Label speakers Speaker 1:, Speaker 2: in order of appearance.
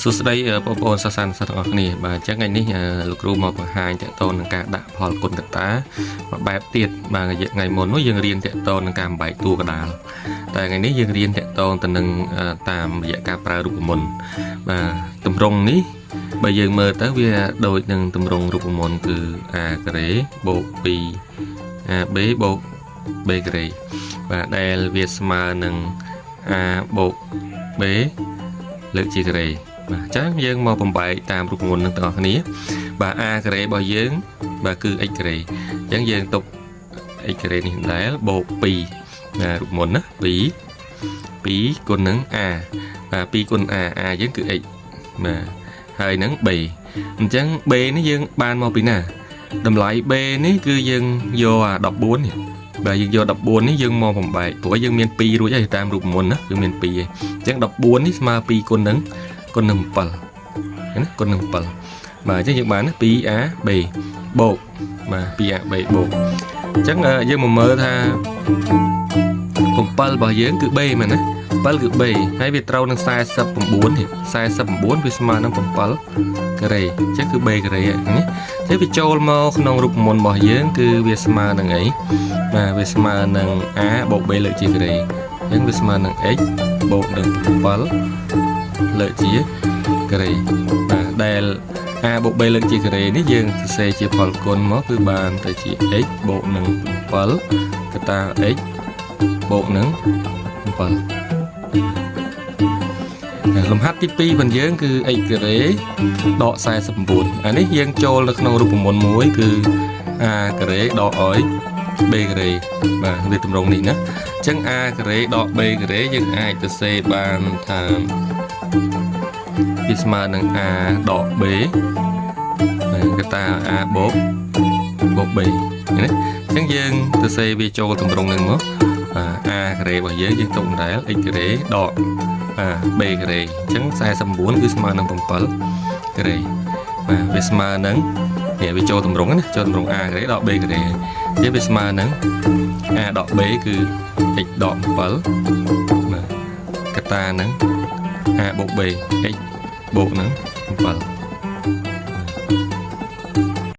Speaker 1: សួស្តីបងប្អូនសិស្សសាស្ត្រទាំងអស់គ្នាបាទអញ្ចឹងថ្ងៃនេះលោកគ្រូមកបង្ហាញតកតនឹងការដាក់ផលគុណកតាមួយបែបទៀតបាទថ្ងៃមុននោះយើងរៀនតកតនឹងការបំបែកតួកដាលតែថ្ងៃនេះយើងរៀនតកតទៅនឹងតាមរយៈការប្រើរូបមន្តបាទទម្រង់នេះបើយើងមើលទៅវាដូចនឹងទម្រង់រូបមន្តគឺ a ការ៉េបូក 2 ab បូក b ការ៉េបាទដែលវាស្មើនឹង a បូក b លើកជាការ៉េបាទអញ្ចឹងយើងមកបំបែកតាមរូបមន្តនឹងទាំងអស់គ្នាបាទ a ការ៉េរបស់យើងបាទគឺ x ការ៉េអញ្ចឹងយើងទុក x ការ៉េនេះដែលបូក 2ណារូបមន្តណា2គុណនឹង a បាទ2គុណ a យើងគឺ x បាទហើយនឹង b អញ្ចឹង b នេះយើងបានមកពីណាតម្លៃ b នេះគឺយើងយកអា14នេះបាទយើងយក14នេះយើងមកបំបែកព្រោះយើងមាន2រួចហើយតាមរូបមន្តណាគឺមាន2ហើយអញ្ចឹង14នេះស្មើ2គុណនឹង7ណាគុណនឹង7បាទអញ្ចឹងយើងបាន 2ab បូកបាទ 2ab បូកអញ្ចឹងយើងមកមើលថា7របស់យើងគឺ b មែនណា7គឺ b ហើយវាត្រូវនឹង49នេះ49វាស្មើនឹង7ការ៉េអញ្ចឹងគឺ b ការ៉េនេះតែវាចូលមកក្នុងរូបមន្តរបស់យើងគឺវាស្មើនឹងអីបាទវាស្មើនឹង a បូក b លើកជាការ៉េអញ្ចឹងវាស្មើនឹង x បូកនឹង7លើកជាការ៉េបាទដែល a បូក b លើកជាការ៉េនេះយើងសរសេរជាផលគុណមកគឺបានទៅជា x បូកនឹង7កតា x បូកនឹង7លំហាត់ទី2របស់យើងគឺ x ការ៉េដក49អានេះយើងចូលនៅក្នុងរូបមន្តមួយគឺ a ការ៉េដកឲ្យ b ការ៉េបាទវាទម្រង់នេះណាអញ្ចឹង a ការ៉េដក b ការ៉េយើងអាចទៅសេបានថាវាស្មើនឹង a ដក b កតា a បូក b ណាអញ្ចឹងយើងទៅសេវាចូលទម្រង់នឹងមកa ការ៉េរបស់យើងទុកដែល x ការ៉េដកb ការ៉េអញ្ចឹង49គឺស្មើនឹង7ការ៉េបាទវាស្មើនឹងនេះវាចូលទម្រង់ណាចូលទម្រង់ a ការ៉េដក b ការ៉េវាវាស្មើនឹង a ដក b គឺ x ដក7បាទកតានឹង a បូក b x បូកនឹង7